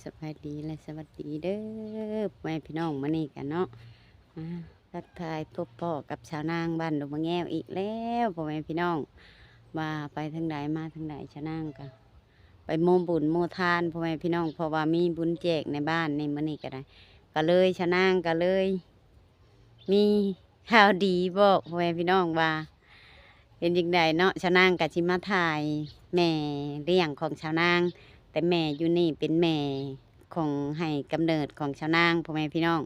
สบายดีและสวัสดีเด้อแม่พี่น้องมานี่กันเนาะทักทายพบพ่อกับชาวนางบ้านดงมะแง้วอีกแล้วพ่อแม่พี่น้องว่าไปทางใดมาทางใดชาวนางกันไปโมบุญโมทานพ่อแม่พี่น้องเพราะว่ามีบุญแจกในบ้านในมื้อนี้ก็ได้ก็เลยชาวนางก็เลย มีข่าวดีบอกพ่อแม่พี่น้องว่าเป็นยังไงเนาะชาวนางกับชิมาถ่ายแม่เลี้ยงของชาวนางแต่แม่อยู่นี่เป็นแม่ของให้กำเนิดของชาวนางพ่อแม่พี่น้อง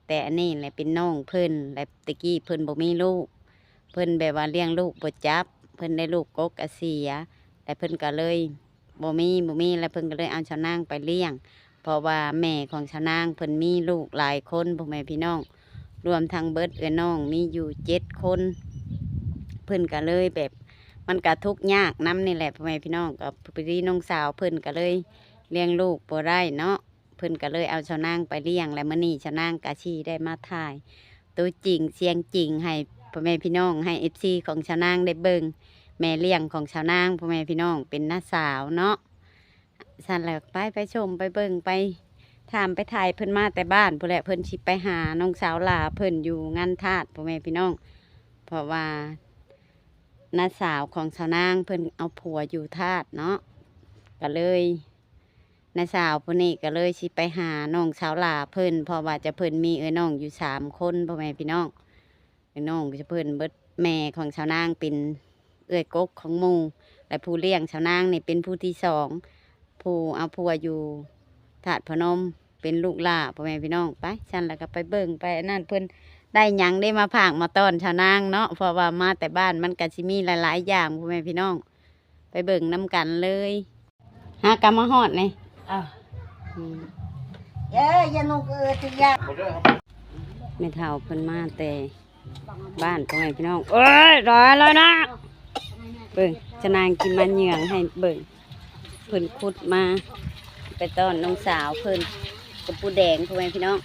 แต่อันนี้แหละเป็นน้องเพิ่นและตะกี้เพิ่นบ่มีลูกเพิ่นแบบว่าเลี้ยงลูกบ่จับเพิ่นได้ลูกกกเสียแต่เพิ่นก็เลยบ่มีแล้วเพิ่นก็เลยเอาชาวนางไปเลี้ยงเพราะว่าแม่ของชาวนางเพิ่นมีลูกหลายคนพ่อแม่พี่น้องรวมทั้งเบิดน้องมีอยู่7 คนเพิ่นก็เลยแบบมันก็ทุกข์ยากน้ำนี่แหละพ่อแม่พี่น้องกับพี่น้องสาวเพิ่นก็เลยเลี้ยงลูกบ่ได้เนาะ เพิ่นก็เลยเอาชาวนางไปเลี้ยงและมื้อนี้ชาวนางกาชีได้มาถ่ายตัวจริงเสียงจริงให้พ่อแม่พี่น้องให้FCของชาวนางได้เบิ่งแม่เลี้ยงของชาวนางพ่อแม่พี่น้องเป็นน้าสาวเนาะสั่นแล้วไปชมไปเบิ่งไปถามไปถ่ายเพิ่นมาแต่บ้านพุ่นแหละเพิ่นสิไปหาน้องสาวหลาเพิ่นอยู่งานทาสพ่อแม่พี่น้องเพราะว่าน้าสาวของชาวนางเพิ่นเอาผัวอยู่ทาสเนาะก็เลยน้าสาวผู้นี้ก็เลยสิไปหาน้องสาวหลาเพิ่นเพราะว่าจะเพิ่นมีน้องอยู่3 คนพ่อแม่พี่น้องน้องจะเพิ่นเบิดแม่ของชาวนางเป็นกกของหมู่และผู้เลี้ยงชาวนางนี่เป็นผู้ที่2ผู้เอาผัวอยู่ถาดพนมเป็นลูกหลาพ่อแม่พี่น้องไปฉันแล้วก็ไปเบิ่งไปนั่นเพิ่นได้หยังได้มาผากมาต้อนชาวนางเนาะเพราะว่ามาแต่บ้านมันก็สิมีหลายๆอย่างพ่อแม่พี่น้องไปเบิ่งน้ำกันเลยหากำมาฮอดนี่อย่านุกทุกอย่างไม่เท่าเพิ่นมาแต่บ้านพ่อแม่พี่น้องเอ้ยรอแล้วนะเบิ่งจะนางกินมันเหยื่องให้เบิ่งเพิ่นขุดมาไปต้อนน้องสาวเพิ่นกับปูแดงพ่อแม่พี่น้อง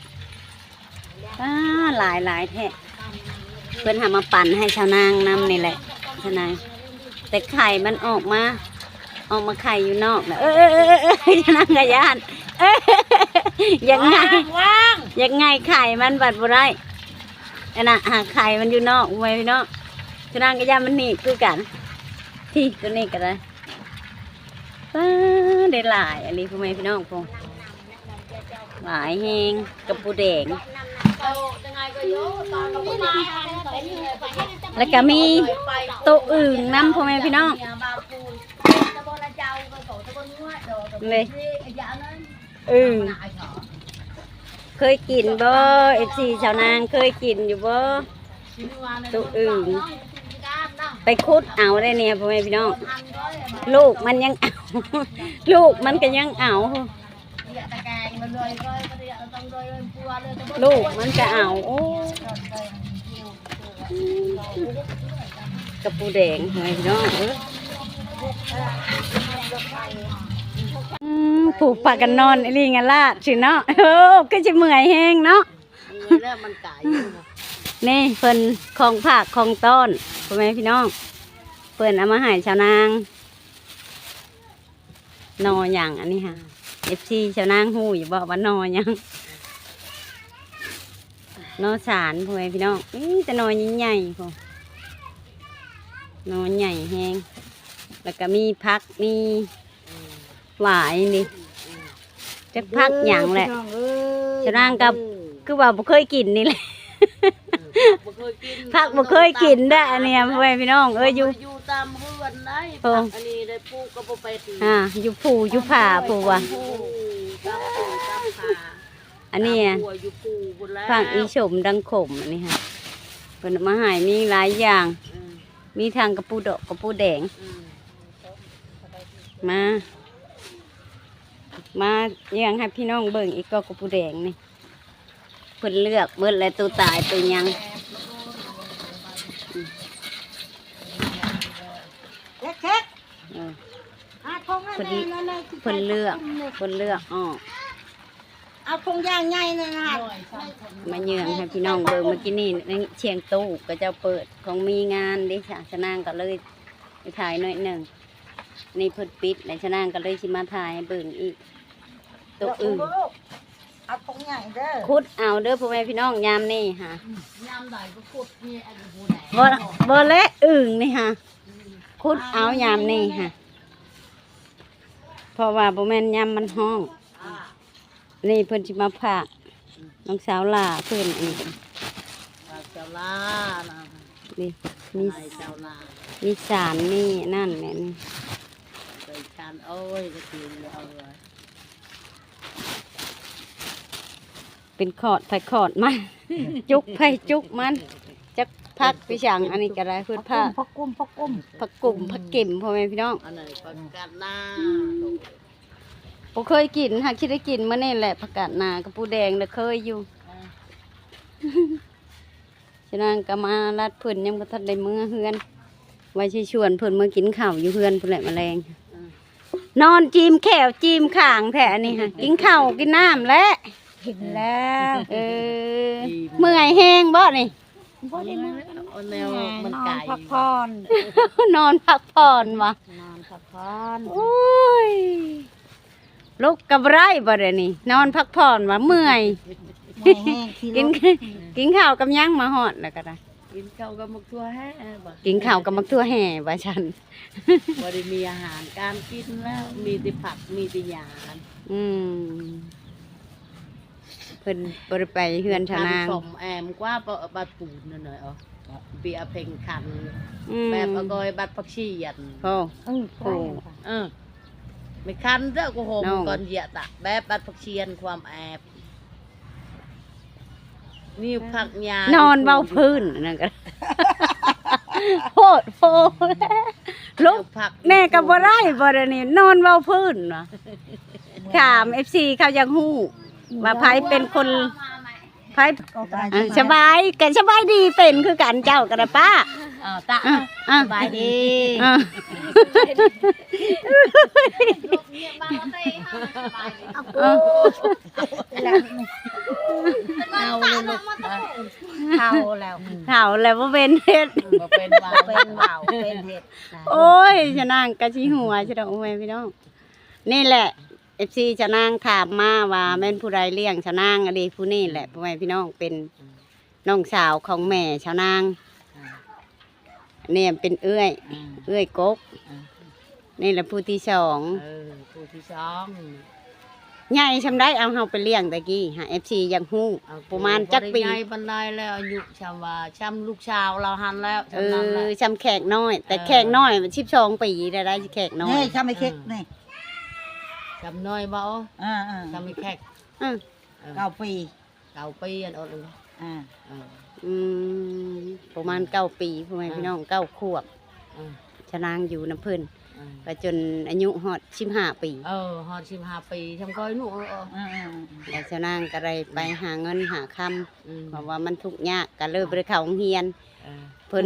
หลายแท้เพิ่นหามาปั่นให้ชาวนางนำนี่แหละชาวนางแต่ไข่มันออกมาไข่อยู่นอกนะชาวนางกระยานยังไงไข่มันบัดบ่ได้น่ะหาไข่มันอยู่นอกไว้เนาะชาวนางกระยานมันนี่คือกันที่ตัวนี้ก็ได้ได้หลายอันนี้พ่อแม่พี่น้องพงหลายแหงกับปูแดงแล้วก็มีโต๊ะอึ่งน้ำพ่อแม่พี่น้องเลยเคยกินบ่FCชาวนางเคยกินอยู่บ่โต๊ะอึ่งไปคุดเอาได้เนี่ยพ่อแม่พี่น้องลูกมันยังเอาลูกมันก็ยังเอาลูกมันก็เอาโอ้กระปูแดงพ่อแม่พี่น้องผูกปากกันนอนลิงกันลาดสิเนาะก็จะเมื่อยแห้งเนาะนี่เพิ่นของผักของต้นพ่อแม่พี่น้องเพิ่นเอามาให้ชาวนางนออย่างอันนี้ค่ะFCชาวนางหูอยู่บอกว่านออย่างนอสารพ่อแม่พี่น้องแต่นอใหญ่ๆพ่อนอใหญ่แห้งแล้วก็มีพักมีหวายนี่จะพักอย่างแหละชาวนางกับคือว่าบ่เคยกินนี่แหละผักบ่เคยกินได้อันนี้พ่อแม่พี่น้องอยู่ตามเฮือนได้อันนี้ได้ปลูกก็บ่ไปอยู่ผู้อยู่ผ่าผู้ว่ะอันนี้ผักอีชมดังขมอันนี้ค่ะเพิ่นมาให้มีหลายอย่างมีทางกระปูดอกกระปูแดงมาเลี้ยงให้พี่น้องเบิ่งอีกก็กระปูแดงนี่เพิ่นเลือกเบิ่งแล้วตัวตายตัวยังเพิ่นเลือกเอาคงย่างใหญ่เลยนะมาเยืองให้พี่น้องเบิ่งเมื่อกี้นี่เชียงตู้ก็จะเปิดของมีงานดิค่ะชนางก็เลยไปถ่ายหน่อยหนึ่งนี่เพิ่นปิดแล้วชนางก็เลยสิมาถ่ายให้เบิ่งอีก ตัวอื่น เอาตรงใหญ่เด้อ คุดเอาเด้อพ่อแม่พี่น้องยามนี่ค่ะ ยามใดก็ขุดนี่อันนี้บ่ได้ บ่และอึ่งนี่ค่ะคุดเอายามนี่ค่ะเพราะว่าบ่แม่นยามมันห้อง นี่เพิ่นสิมาพากน้องสาวลาเพิ่นอีก ปลาเจ้าลานะ นี่มี ไอ้เจ้าลา มีสารนี่นั่นแหละนี่ ไปชานโอ้ยก็กินเอาเลย เป็นขอดไผขอดมัน จุกไผจุกมันจักพักไปสั่งอันนี้ก็ได้เพิ่นพา พักกุ้ม ผักกุ่มผักกิ่มพ่อแม่พี่น้อง อันไหนปลากัดหน้า บ่เคยกินหากคิดได้กินมื้อนี้แหละผักกาดนากับปูแดงน่ะเคยอยู่ ฉะนั้นก็มาลัดเพิ่นยังบ่ทันได้มื้อเฮือนไว้สิชวนเพิ่นมากินข้าวอยู่เฮือนพุ่นแหละแมลงนอนจีมแขวจีมข้างแท้อันนี้ค่ะกินข้าวกินน้ำและ กินแล้ว เออเมื่อยแห้งบ่นี่ บ่ได้มื้อ เอาแนวมันไก่ พักผ่อน นอนพักผ่อนวะ นอนพักผ่อน โอ้ยลุกกับไรบ่ได้นี่ นอนพักผ่อนวะเมื่อย แห้งขี้ กิน รถ กินข้าวกับหยังมาหอดแล้วก็ได้ กินข้าวกับมักทั่วแฮ่บ่ กินข้าวกับมักทั่วแห่ว่าฉัน บ่ได้มีอาหารการกินแล้วมีแต่ผักมีแต่หญ้า อืมเพิ่นบ่ได้ไปเฮือนชาวนาง สมแอมกว่าบัดปูนนั่นหน่อยอ๋อเบียร์เพ่งคัน อืม แบบเอากอยบัดผักชียัน โอ้ โอ้ เออไม่คันเด้อกูโหม น้อง ก่อนเหยียดอะแบบบัดผักเชียนความแอบนี่ผักยาน อนเว้าพื้นนั่นก็ โพดโพลุก ผัก แน่ก็บ่ได้บ่ได้นี่นอนเว้าพื้นว่ะถาม FC เขายังฮู้ว่าไผเป็นคนไผ ก็ได้ สบายกันสบายดีเป็นคือกันเจ้ากันนะป้า ตา อ่ะ สบายดี อ่ะ เอา แล้ว เอาเลยลูก เท่าแล้ว เฒ่าแล้วบ่เป็นเฮ็ด มาเป็นว่า เป็นเบาเป็นเห็ดนะ โอ้ยชะนางกะสิหัวชะดอกโอ้ยพี่น้องนี่แหละ FC ชะนางถามมาว่าแม่นผู้ใดเลี้ยงชะนางอันนี้ผู้นี้แหละพ่อแม่พี่น้องเป็นน้องสาวของแม่ชะนางเนี่ยเป็นเอื้อยกกนี่แหละผู้ที่สอง ผู้ที่สอง ใหญ่ชำได้เอาเฮาไปเลี้ยงตะกี้หา FC ยังฮู้ประมาณจักปี ใหญ่บันไดแล้วอายุชำว่าชำลูกชาวเราหันแล้ว เอ ชำนั้นแหละ อชำแขกน้อย แต่แขกน้อยมัน12 ปีได้แขกน้อย นี่ทำไมเค้กนี่ ชำน้อยบ่ อ่า ชำไม่แขก อือ 9 ปี 9 ปีอันอดเลย อ่า อืมประมาณ9 ปีพ่อแม่พี่น้อง9 ขวบชะนางอยู่น้ำเพิ่นไปจนอายุฮอด15 ปี ฮอด15 ปีชำก้อยหนู อ่า แล้วชะนางก็ได้ไปหาเงินหาคำเพราะว่ามันทุกข์ยากก็เลยบ่ได้เข้าโรงเรียนเพิ่น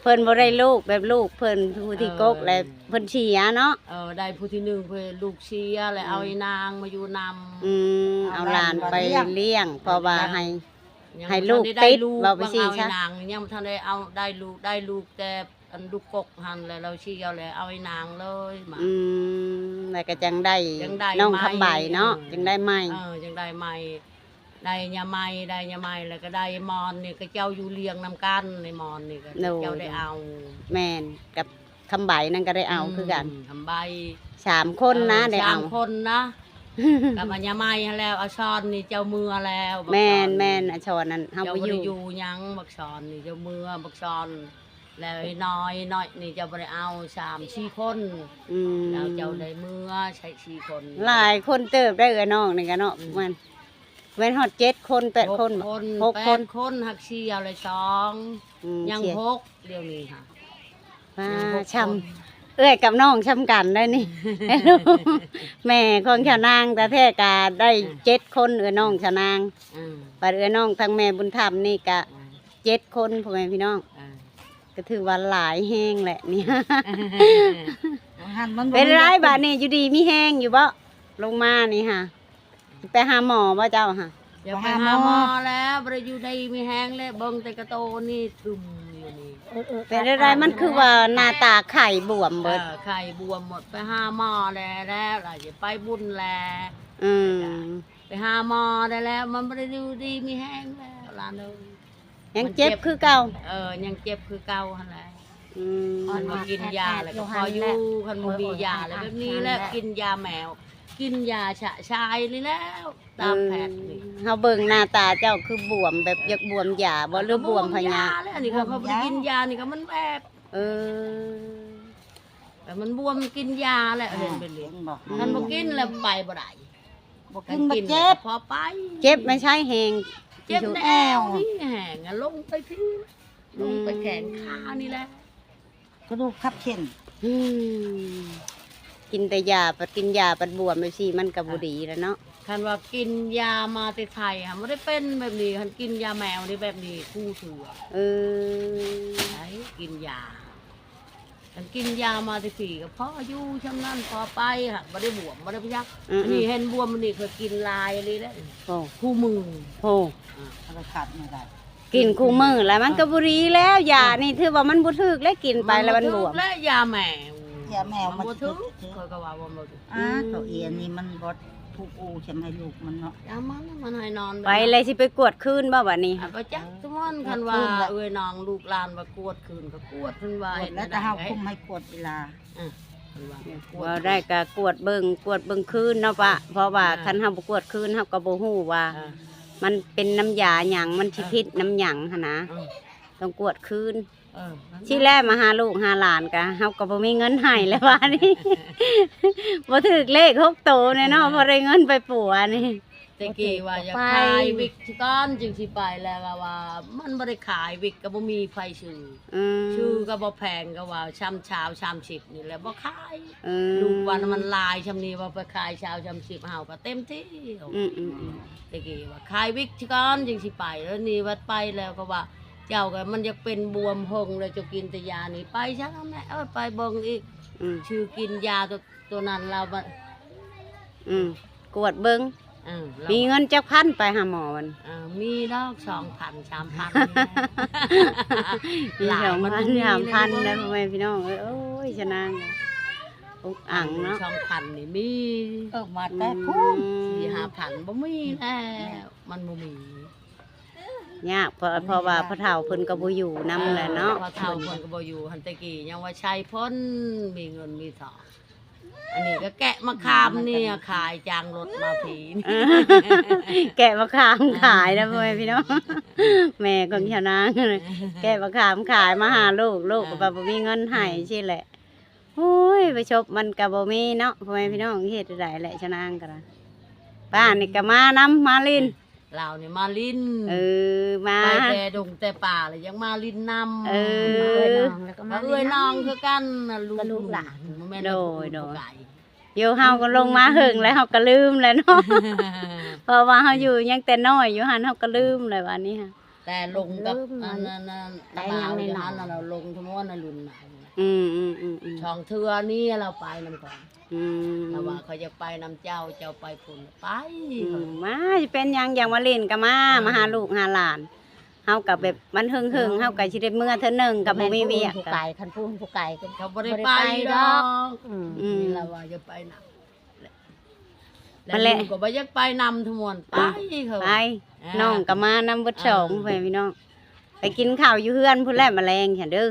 เพิ่นบ่ได้ลูกแบบลูกเพิ่นผู้ที่กกและเพิ่นเสียเนาะ ได้ผู้ที่หนึ่งเพื่อลูกเชียร์แล้วเอาไอ้นางมาอยู่นำ อืมเอาหลานไปเลี้ยงเพราะว่าให้ ยัง ให้ลูก บ่ทันได้ ติด ลูก ว่าไปสิ บงเอา ซะ ไอ้นางยังบ่ทันได้เอาได้ลูกแต่อันลูกกกหันแล้วเราเชียร์แล้วเอาไอ้นางเลยมา อืมแล้วก็จังได้ จังได้ น้อง ไหม คำใบเนาะจังได้ไหม จังได้ใหม่ได้ยาใหม่แล้วก็ได้มอนนี่ก็เจ้าอยู่เลี้ยงนำกันในมอนนี่ก็เจ้าได้เอา แม่นกับคำใบนั่นก็ได้เอาคือกัน ทำใบ 3 คนนะได้เอา 3 คนนะ กับอัญญาไม้แล้วเอาช้อนนี่เจ้ามือแล้วบัก แม่น ช้อน แม่นอาชอนนั้นเฮา เจ้า บ่ บ่ อ ได้ ยู่ อยู่หยังบักช้อนนี่เจ้ามือบักช้อนแล้วไอ้น้อยนี่เจ้าบ่ได้เอา3-4 คน อืม แล้วเจ้าได้มือใช้4 คน หลายคนเติบได้เอ้อน้องนี่ก็เนาะมันเว้นฮอด7 คน8 คนหกคน 8 คนหักเชียวเลย2 อืม ยัง เสี 6เดี๋ยวนี้ค่ะ ว่า ยังหก ช้ำ คน เอ้ยกับน้องช้ำกันได้นี่ แม่ของชาวนางแต่แท้กาได้7 คนเอ้อน้องชาวนาง อืม ปัดเอ้อน้องทั้งแม่บุญธรรมนี่ก็7 คนพ่อแม่พี่น้อง อ่า ก็ถือว่าหลายแห้งแหละเนี่ย หันมัน เป็นไรบาดนี่อยู่ดีมีแห้งอยู่บ่ลงมานี่ค่ะไปหาหมอบ่เจ้าค่ะ อย่าไปหาหมอแล้วบ่ได้อยู่ในมีแห้งเลยเบิ่งแต่กระโตนี่ตึมอยู่นี่ เป็นอะไรมันคือว่าหน้าตาไข่บวมเบิด ไข่บวมหมดไปหาหมอแล้วล่ะจะไปบุญแล้ว อืม ไปหาหมอได้แล้ว มันบ่ได้ดูดีมีแห้งแล้วหลานเอ้ย ยังเจ็บคือเก่า ยังเจ็บคือเก่าหั่นแหละ อืม มันมากินยาแล้วก็พออยู่คันบ่มียาแล้วแบบนี้แหละกินยาแมว กินยาฉะชายนี่แล้วตามแพทย์นี่ เฮาเบิ่งหน้าตาเจ้าคือบวมแบบอยากบวมหยาบ่หรือบวมพญา แล้วอันนี้ก็เขาบ่ได้กินยานี่ก็มันแบบ เออ แต่มันบวมกินยาแหละเห็นไปเลย บอก ท่านบ่กินแล้วไปบ่ได้ บอก ท่า กิ น นมา กิน เจ็บ พอไป เจ็บไม่ใช่แหง เจ็บในแอวนี่แหงอะลงไปพี่ลงไปแขนขานี่แหละ กระดูกทับเส้น อืมกินแต่ยาปัดกินยาปัดบวมไปสิมันก็บ่ดีแล้วเนาะ ท่านว่ากินยามาแต่ไทยค่ะบ่ได้เป็นแบบนี้ท่านกินยาแมวนี่แบบนี้คู่เถื่อ เออ ใช้กินยาท่านกินยามาแต่ปีก็พออยู่ช่ำนั้นพอไปค่ะบ่ได้บวมบ่ได้พยัก อืม นี่เห็นบวมมันนี่เคยกินลายอะไรแล้ว โอ้ คู่มือ โห อะไรขาดไม่ได้ กินคู่มือแล้วมันก็บ่ดีแล้วยานี่ถือว่ามันบ่ถึกแล้วกินไปแล้วมันบวม และยาแมว ยาแมว มัน มา บ่ ถึ ถึ ก กเคยก็ว่าบ่บ่ถึก เขาเอียนี่มันบดทุกอูใช่ไหมลูกมันเนาะ ยามันให้นอน ไปเลยสิไปกวดคืนบ่บัดนี้ อ่ะก็จักทุกวันคันว่าเอ้ยน้องลูกหลานว่ากวดคืนก็กวดเพิ่นว่า ปว เห็ ด น แล้วแต่เฮาคุมให้ปวดเวลา เพิ่นว่า ว่าได้ก็กวดเบิ่งคืนเนาะปะเพราะว่าคันเฮาบ่กวดคืนเฮาก็บ่ฮู้ว่า มันเป็นน้ำยาหยังมันสิพิษน้ำหยังหั่นนะต้องกวดคืนที่แรกมาหาลูกหาหลานก็เฮาก็บ่มีเงินให้แล้วว่านี่ บ่ถูกเลข6โตแน่เนาะบ่ได้เงินไปปัวนี่ ตะกี้ว่าจะขายวิกก้อนจึงสิไปแล้วก็ว่า มันบ่ได้ขายวิกก็บ่มีไฟชื่อ อืม ชื่อก็บ่แพงก็ว่าชามเช้าชาม10นี่แหละบ่ขาย อืม ลูกวันมันลายชำนี้ว่าไปขายเช้าชาม10เฮาก็เต็มที่ อืม ตะกี้ว่าขายวิกก้อนจึงสิไปแล้วนี่ว่าไปแล้วก็ว่า เจ้าก็มันจะเป็นบวมหงเลยจะกินแต่ยานี่ไปซะแม่ไปเบิ่งอีก อืม ชื่อกินยาตัวนั้นเราบ่ อืมกวดเบิ่ง เรา มีเงินจักพันไปหาหมอมัน มีดอก2,000 3,000 มี2,000 3,000นะพ่อแม่พี่น้องเอ้ยโอ้ยชะนางอุกอ่างเนาะ 2,000นี่มี มาแต่พุ่ม 4-5,000บ่มีแล้วมันบ่มี ยากเพราะว่าพ่อเฒ่าเพิ่นก็บ่อยู่นำแหละเนาะ พอเฒ่าเพิ่นก็บ่อยู่หันแตะกี้ยังว่าใช้พ้นมีเงินมีทองอันนี้ก็แกะมะขามเนี่ยขายจางรถมาผีนี่ แกะมะขามขายนะพ่อแม่พี่น้อง แม่ของชาวนางแกะมะขามขายมาหาลูกก็บ่มีเงินให้ซี่แหละโอ้ยไปชบมันก็บ่มีเนาะพ่อแม่พี่น้องเฮ็ดได้แหละชาวนางก็ล่ะป้านี่ก็มานำมาลิน เรานี่มาลิ้น มา ไปแต่ดงแต่ป่าเลยยังมาลิ้นนำ เออ แล้วก็ มา มา เอ้ยน้องคือกันน่ะ ลูกหลาน แม่น โด ลูก ย ไก่ เดี๋ยวเฮาก็ลงมาหึงแล้วเฮาก็ลืมแล้วเนาะ เพราะว่าเฮาอยู่ยังแต่น้อยอยู่หันเฮาก็ลืมเลยวันนี้ค่ะ แต่ลงกับอันนั้นตาบ่าวอยู่หันน่ะเราลงทั้งวันน่ะรุ่นไหน ช่องเทือนี่เราไปนำก่อนแต่ว่าเขาจะไปนำเจ้าไปพุ่นไป มาสิเป็นหยังอย่างว่าเล่นก็มาหาลูกหาหลานเฮากับแบบมันหึงเฮาก็สิได้เมื่อเทื่อหนึงกับบ่มีเวียก ผู้ ก็ ไก่คันพูนผู้ไก่ก็ เขาบ่ได้ไปดอก นี่เราว่าจะไปนำแล้วลุงก็บ่อยากไปนำทั้งมวลไปเขา ไปน้องก็มานำเบิดสองไปพี่น้องไปกินข้าวอยู่เฮือนพุ่นแหละแมลงฉันเด้อ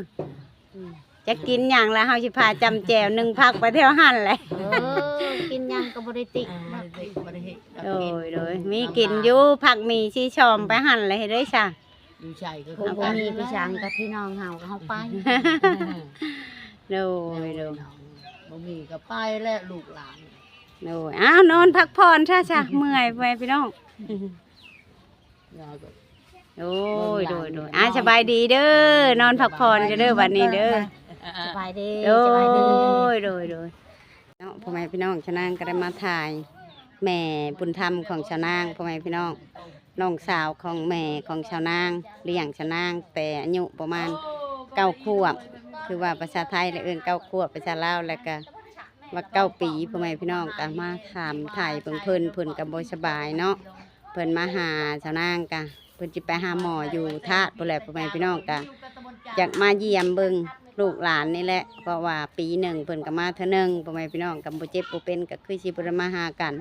จะกินหยังแล้วเฮาสิพาจำแจว1พักไปเที่ยวหั่นแหละ กินยังก็บ่ได้ติ บ่ได้เฮ็ด โดยมีกินอยู่ผักมีชีชอมไปหั่นเลยเด้อจ้ะ อยู่ใช่ก็ ผู้บ่มีพี่ช้างกับพี่น้องเฮาก็เฮาไป โดย บ่มีก็ไปแล้วลูกหลาน โดยอ้าวนอนพักผ่อนซะจ้ะเมื่อยไปพี่น้อง ยายก็ โดยสบายดีเด้อนอนพักผ่อนกันเด้อวันนี้เด้อ สบายดี โด สบายดี ยเนาะพ่อแม่พี่น้องชาวนางก็ได้มาถ่าย แม่บุญธรรมของชาวนางพ่อแม่พี่น้องน้องสาวของแม่ของชาวนางเลี้ยงชาวนางแต่อายุประมาณ9 ขวบคือว่าภาษาไทยเอิ้น9 ขวบภาษาลาวแล้วก็ว่า9 ปีพ่อแม่พี่น้องก็มาถามถ่ายเพิ่นก็บ่สบายเนาะเพิ่นมาหาชาวนางก็เพิ่นสิไปหาหมออยู่ธาตุพุ่นแหละพ่อแม่พี่น้องก็อยากมาเยี่ยมเบิ่งลูกหลานนี่แหละเพราะว่าปีหนึ่งเพิ่นก็มาเท่านึงพ่อแม่พี่น้องก็บ่เจ็บบ่เป็นก็คือสิบ่ได้มาหากัน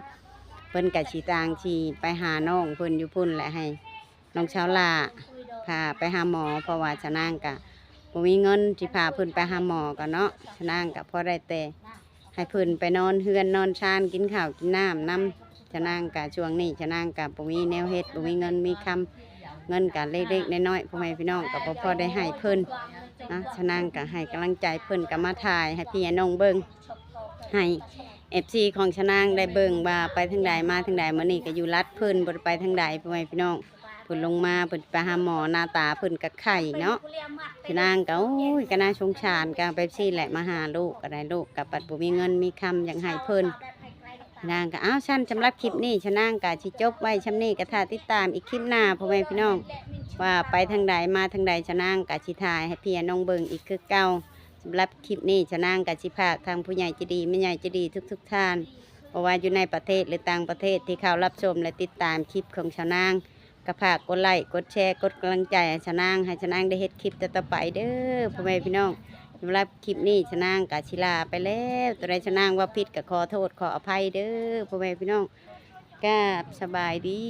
เพิ่นกะสิต่างที่ไปหาน้องเพิ่นอยู่พุ่นแหละให้น้องชาวลาพาไปหาหมอเพราะว่าชะนางกะบ่มีเงินที่พาเพิ่นไปหาหมอก็เนาะชะนางกะพอได้แต่ให้เพิ่นไปนอนเฮือนนอนชานกินข้าวกินน้ำนำชะนางกะช่วงนี้ชะนางกะบ่มีแนวเฮ็ดบ่มีเงินมีคำเงินกะเล็กๆน้อยๆพ่อแม่พี่น้องก็บ่พอได้ให้เพิ่นนะชะนางกะให้กำลังใจเพิ่นก็มาถ่ายให้พี่น้องเบิ่งให้FC ของชะนางได้เบิ่งว่าไปทางใดมาทางใดมื้อนี้ก็อยู่รัดเพิ่นบ่ได้ไปทางใดพ่อแม่พี่น้องเพิ่นลงมาเพิ่นไปหาหมอหน้าตาเพิ่นก็ไข้เนาะชะนางก็โอ้ยก็น่าสงสารก็ไปซี่แหละมาหาลูกก็ได้ลูกก็ปัดบ่มีเงินมีคำอยากให้เพิ่นชะนางก็อ้าวซั่นสำหรับคลิปนี้ชะนางก็สิจบไว้ชำนี้ก็ถ้าติดตามอีกคลิปหน้าพ่อแม่พี่น้องว่าไปทางใดมาทางใดชะนางก็สิถ่ายให้พี่น้องเบิ่งอีกคือเก่าสำหรับคลิปนี้ชะนางก็สิพากทางผู้ใหญ่ใจดีแม่ใหญ่ใจดีทุกๆท่านเพราะว่าอยู่ในประเทศหรือต่างประเทศที่เข้ารับชมและติดตามคลิปของชะนางก็ฝากกดไลค์กดแชร์กดกำลังใจให้ชะนางให้ชะนางได้เฮ็ดคลิปต่อๆไปเด้อพ่อแม่พี่น้องสำหรับคลิปนี้ชะนางกะศิลาไปแล้วตัวใดชะนางว่าผิดก็ขอโทษขออภัยเด้อพ่อแม่พี่น้องกราบสบายดี